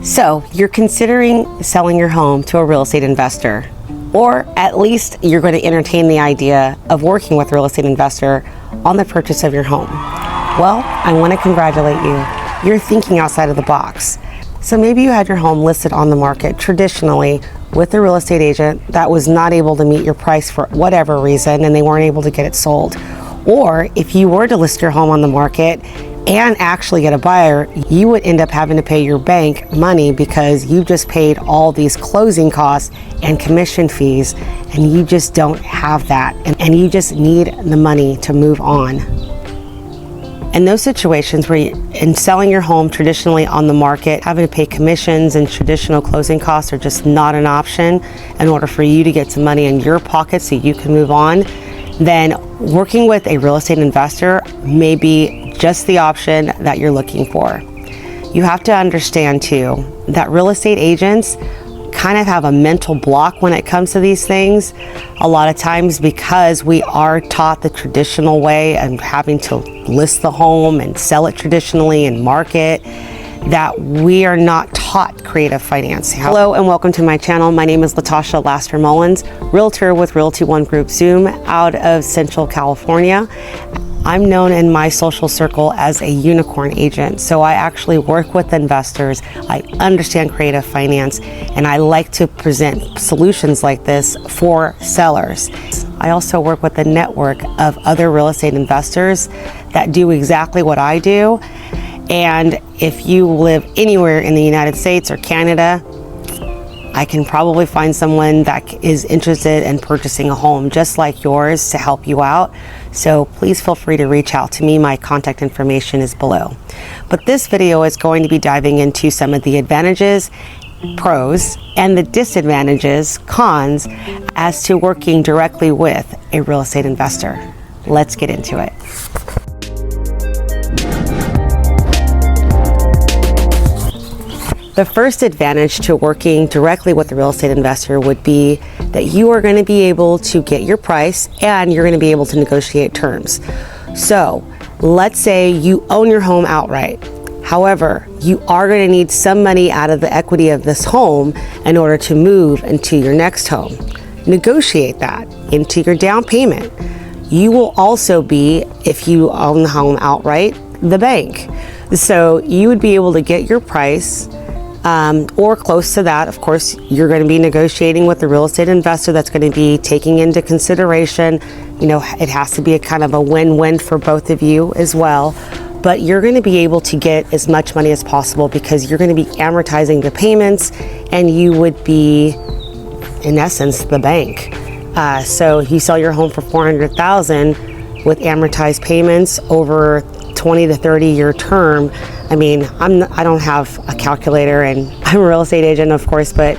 So you're considering selling your home to a real estate investor, or at least you're going to entertain the idea of working with a real estate investor on the purchase of your home. Well, I want to congratulate you. You're thinking outside of the box. So maybe you had your home listed on the market traditionally with a real estate agent that was not able to meet your price for whatever reason and they weren't able to get it sold. Or if you were to list your home on the market and actually get a buyer, you would end up having to pay your bank money because you just paid all these closing costs and commission fees, and you just don't have that, and you just need the money to move on. In those situations where in selling your home traditionally on the market, having to pay commissions and traditional closing costs are just not an option in order for you to get some money in your pocket so you can move on, then working with a real estate investor may be just the option that you're looking for. You have to understand too that real estate agents kind of have a mental block when it comes to these things. A lot of times because we are taught the traditional way and having to list the home and sell it traditionally and market, that we are not taught creative finance. Hello and welcome to my channel. My name is Laster-Mullins, Realtor with Realty One Group Zoom out of Central California. I'm known in my social circle as a unicorn agent. So I actually work with investors. I understand creative finance, and I like to present solutions like this for sellers. I also work with a network of other real estate investors that do exactly what I do. And if you live anywhere in the United States or Canada, I can probably find someone that is interested in purchasing a home just like yours to help you out. So please feel free to reach out to me. My contact information is below. But this video is going to be diving into some of the advantages, pros, and the disadvantages, cons, as to working directly with a real estate investor. Let's get into it. The first advantage to working directly with a real estate investor would be that you are going to be able to get your price and you're going to be able to negotiate terms. So let's say you own your home outright. However, you are going to need some money out of the equity of this home in order to move into your next home. Negotiate that into your down payment. You will also be, if you own the home outright, the bank. So you would be able to get your price or close to that. Of course, you're going to be negotiating with the real estate investor that's going to be taking into consideration, it has to be a kind of a win-win for both of you as well. But you're going to be able to get as much money as possible because you're going to be amortizing the payments, and you would be, in essence, the bank. So if you sell your home for $400,000 with amortized payments over 20 to 30 year term. I mean, I don't have a calculator, and I'm a real estate agent, of course, but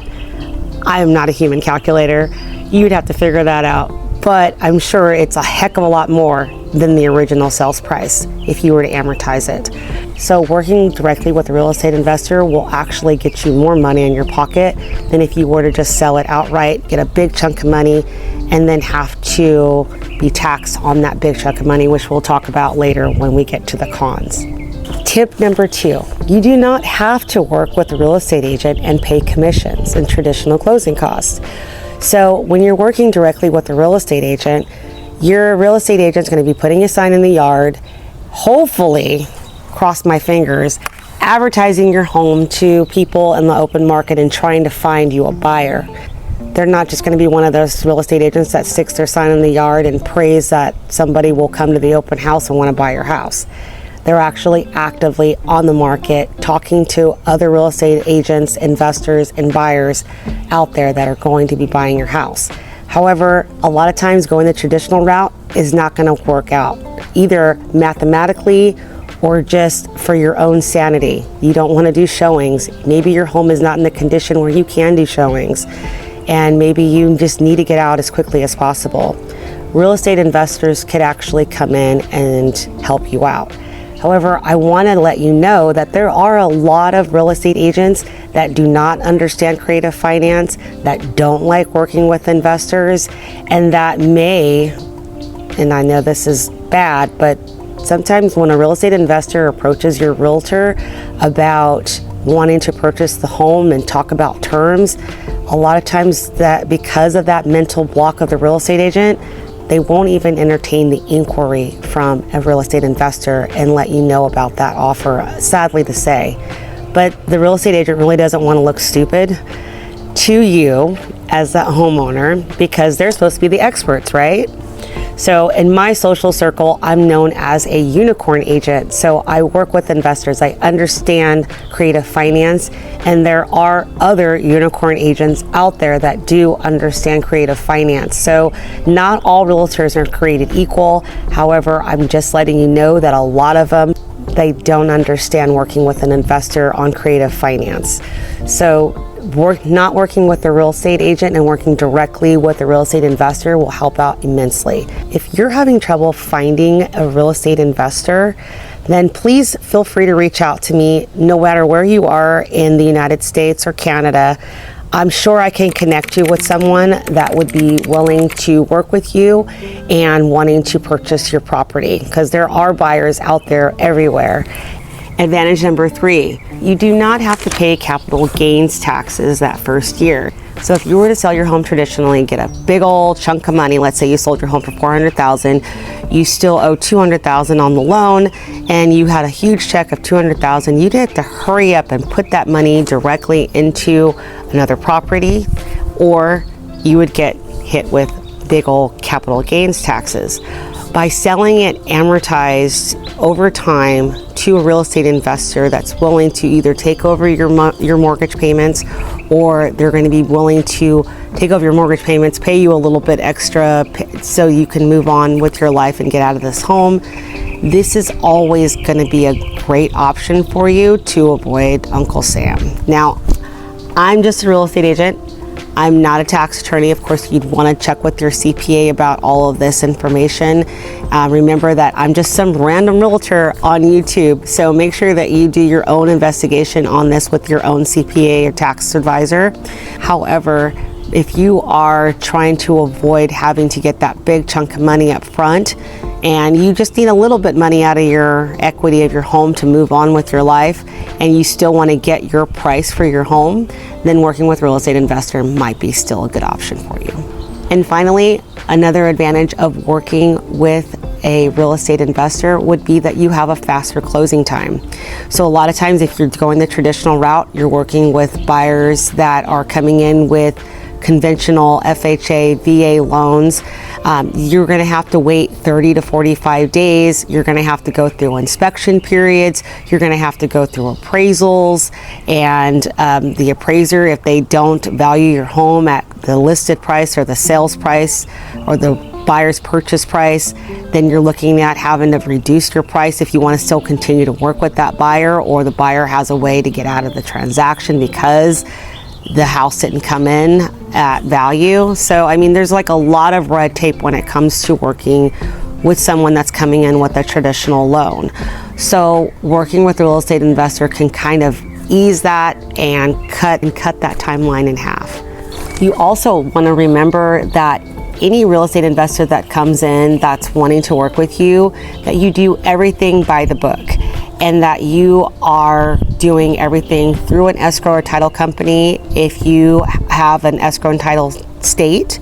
I am not a human calculator. You'd have to figure that out. But I'm sure it's a heck of a lot more than the original sales price if you were to amortize it. So working directly with a real estate investor will actually get you more money in your pocket than if you were to just sell it outright, get a big chunk of money, and then have to be taxed on that big chunk of money, which we'll talk about later when we get to the cons. Tip number 2, you do not have to work with a real estate agent and pay commissions and traditional closing costs. So when you're working directly with a real estate agent, your real estate agent's going to be putting a sign in the yard, hopefully, cross my fingers, advertising your home to people in the open market and trying to find you a buyer. They're not just going to be one of those real estate agents that sticks their sign in the yard and prays that somebody will come to the open house and want to buy your house. They're actually actively on the market talking to other real estate agents, investors, and buyers out there that are going to be buying your house. However, a lot of times going the traditional route is not going to work out, either mathematically or just for your own sanity. You don't want to do showings. Maybe your home is not in the condition where you can do showings, and maybe you just need to get out as quickly as possible. Real estate investors could actually come in and help you out. However, I want to let you know that there are a lot of real estate agents that do not understand creative finance, that don't like working with investors, and that may, and I know this is bad, but sometimes when a real estate investor approaches your realtor about wanting to purchase the home and talk about terms, a lot of times that because of that mental block of the real estate agent, they won't even entertain the inquiry from a real estate investor and let you know about that offer, sadly to say. But the real estate agent really doesn't want to look stupid to you as that homeowner because they're supposed to be the experts, right? So in my social circle, I'm known as a unicorn agent. So I work with investors. I understand creative finance, and there are other unicorn agents out there that do understand creative finance. So not all realtors are created equal. However, I'm just letting you know that a lot of them, they don't understand working with an investor on creative finance. So not working with the real estate agent and working directly with the real estate investor will help out immensely. If you're having trouble finding a real estate investor, then please feel free to reach out to me no matter where you are in the United States or Canada. I'm sure I can connect you with someone that would be willing to work with you and wanting to purchase your property, because there are buyers out there everywhere. Advantage number 3, you do not have to pay capital gains taxes that first year. So if you were to sell your home traditionally, get a big old chunk of money, let's say you sold your home for $400,000, you still owe $200,000 on the loan, and you had a huge check of $200,000, you'd have to hurry up and put that money directly into another property, or you would get hit with big old capital gains taxes. By selling it amortized over time to a real estate investor that's willing to either take over your mortgage payments, or they're going to be willing to take over your mortgage payments, pay you a little bit extra so you can move on with your life and get out of this home, this is always going to be a great option for you to avoid Uncle Sam. Now, I'm just a real estate agent. I'm not a tax attorney. Of course, you'd want to check with your CPA about all of this information. Remember that I'm just some random realtor on YouTube, so make sure that you do your own investigation on this with your own CPA or tax advisor. However, if you are trying to avoid having to get that big chunk of money up front, and you just need a little bit money out of your equity of your home to move on with your life, and you still want to get your price for your home, then working with a real estate investor might be still a good option for you. And finally, another advantage of working with a real estate investor would be that you have a faster closing time. So a lot of times if you're going the traditional route, you're working with buyers that are coming in with conventional FHA, VA loans, you're going to have to wait 30 to 45 days. You're going to have to go through inspection periods. You're going to have to go through appraisals, and the appraiser, if they don't value your home at the listed price or the sales price or the buyer's purchase price, then you're looking at having to reduce your price if you want to still continue to work with that buyer, or the buyer has a way to get out of the transaction because the house didn't come in at value. So, I mean, there's like a lot of red tape when it comes to working with someone that's coming in with a traditional loan. So working with a real estate investor can kind of ease that and cut that timeline in half. You also want to remember that any real estate investor that comes in that's wanting to work with you, that you do everything by the book, and that you are doing everything through an escrow or title company if you have an escrow and title state,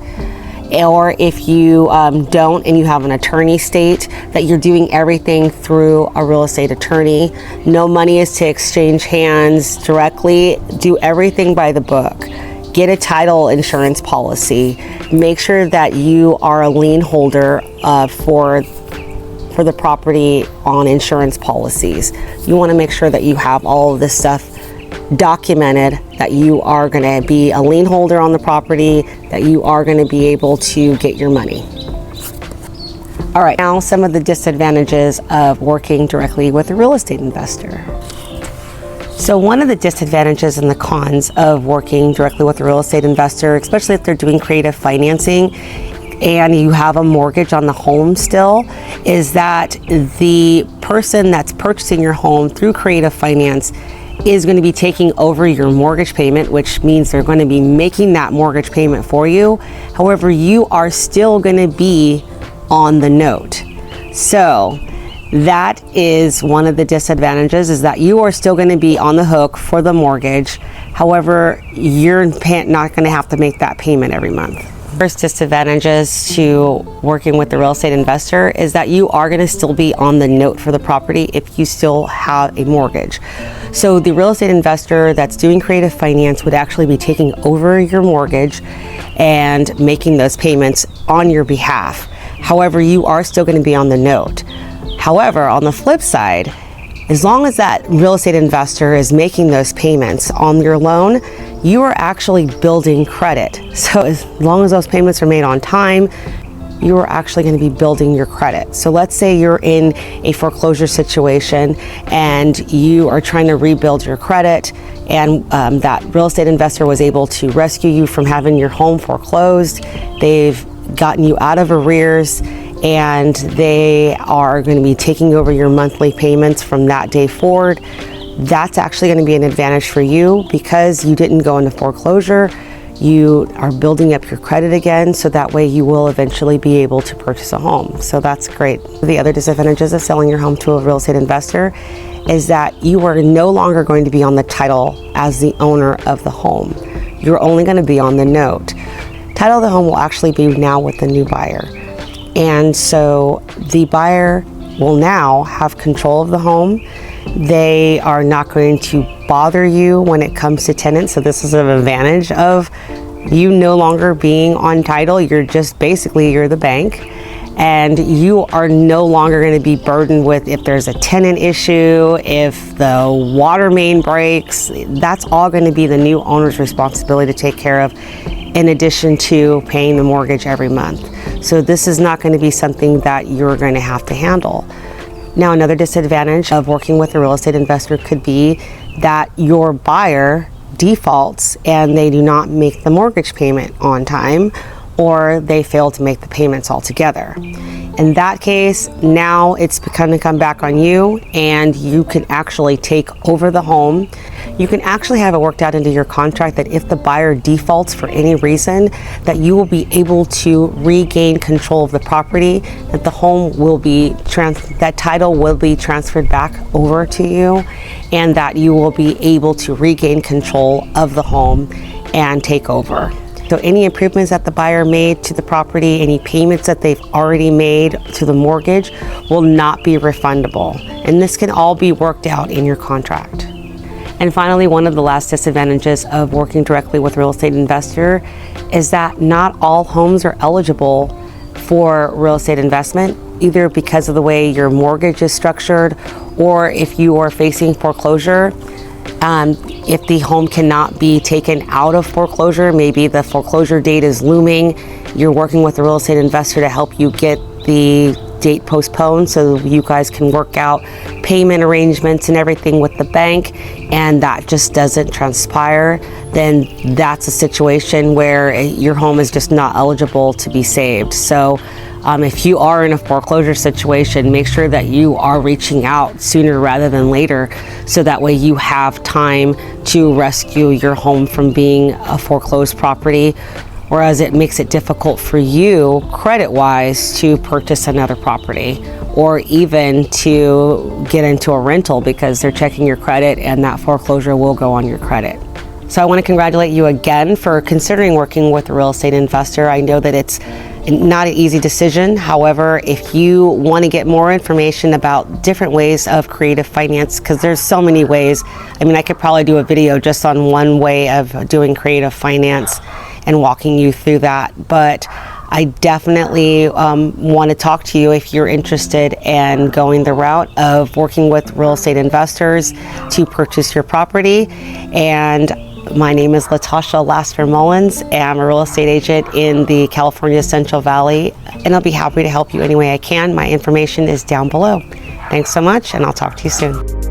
or if you don't and you have an attorney state, that you're doing everything through a real estate attorney. No money is to exchange hands directly. Do everything by the book. Get a title insurance policy. Make sure that you are a lien holder for the property on insurance policies. You want to make sure that you have all of this stuff documented, that you are going to be a lien holder on the property, that you are going to be able to get your money. All right, now some of the disadvantages of working directly with a real estate investor. So one of the disadvantages and the cons of working directly with a real estate investor, especially if they're doing creative financing and you have a mortgage on the home still, is that the person that's purchasing your home through creative finance is going to be taking over your mortgage payment, which means they're going to be making that mortgage payment for you. However, you are still going to be on the note. So That is one of the disadvantages, is that you are still going to be on the hook for the mortgage. However, you're not going to have to make that payment every month. First disadvantages to working with the real estate investor is that you are going to still be on the note for the property if you still have a mortgage. So the real estate investor that's doing creative finance would actually be taking over your mortgage and making those payments on your behalf. However, you are still going to be on the note. However, on the flip side, as long as that real estate investor is making those payments on your loan, you are actually building credit. So as long as those payments are made on time, you are actually going to be building your credit. So let's say you're in a foreclosure situation and you are trying to rebuild your credit, and that real estate investor was able to rescue you from having your home foreclosed. They've gotten you out of arrears, and they are going to be taking over your monthly payments from that day forward. That's actually going to be an advantage for you because you didn't go into foreclosure. You are building up your credit again, so that way you will eventually be able to purchase a home. So that's great. The other disadvantages of selling your home to a real estate investor is that you are no longer going to be on the title as the owner of the home. You're only going to be on the note. Title of the home will actually be now with the new buyer. And so the buyer will now have control of the home. They are not going to bother you when it comes to tenants. So this is an advantage of you no longer being on title. You're just basically, you're the bank, and you are no longer going to be burdened with if there's a tenant issue, if the water main breaks. That's all going to be the new owner's responsibility to take care of, in addition to paying the mortgage every month. So this is not going to be something that you're going to have to handle. Now, another disadvantage of working with a real estate investor could be that your buyer defaults and they do not make the mortgage payment on time, or they fail to make the payments altogether. In that case, now it's going to come back on you, and you can actually take over the home. You can actually have it worked out into your contract that if the buyer defaults for any reason, that you will be able to regain control of the property, that the home will be that title will be transferred back over to you, and that you will be able to regain control of the home and take over. So any improvements that the buyer made to the property, any payments that they've already made to the mortgage will not be refundable. And this can all be worked out in your contract. And finally, one of the last disadvantages of working directly with a real estate investor is that not all homes are eligible for real estate investment, either because of the way your mortgage is structured, or if you are facing foreclosure. If the home cannot be taken out of foreclosure, maybe the foreclosure date is looming, you're working with a real estate investor to help you get the date postponed so you guys can work out payment arrangements and everything with the bank, and that just doesn't transpire, then that's a situation where your home is just not eligible to be saved. So if you are in a foreclosure situation, make sure that you are reaching out sooner rather than later, so that way you have time to rescue your home from being a foreclosed property, whereas it makes it difficult for you credit-wise to purchase another property, or even to get into a rental because they're checking your credit and that foreclosure will go on your credit. So I want to congratulate you again for considering working with a real estate investor. I know that it's not an easy decision. However, if you want to get more information about different ways of creative finance, because there's so many ways. I mean, I could probably do a video just on one way of doing creative finance and walking you through that. But I definitely want to talk to you if you're interested in going the route of working with real estate investors to purchase your property. And my name is Latasha Laster-Mullins, and I'm a real estate agent in the California Central Valley, and I'll be happy to help you any way I can. My information is down below. Thanks so much, and I'll talk to you soon.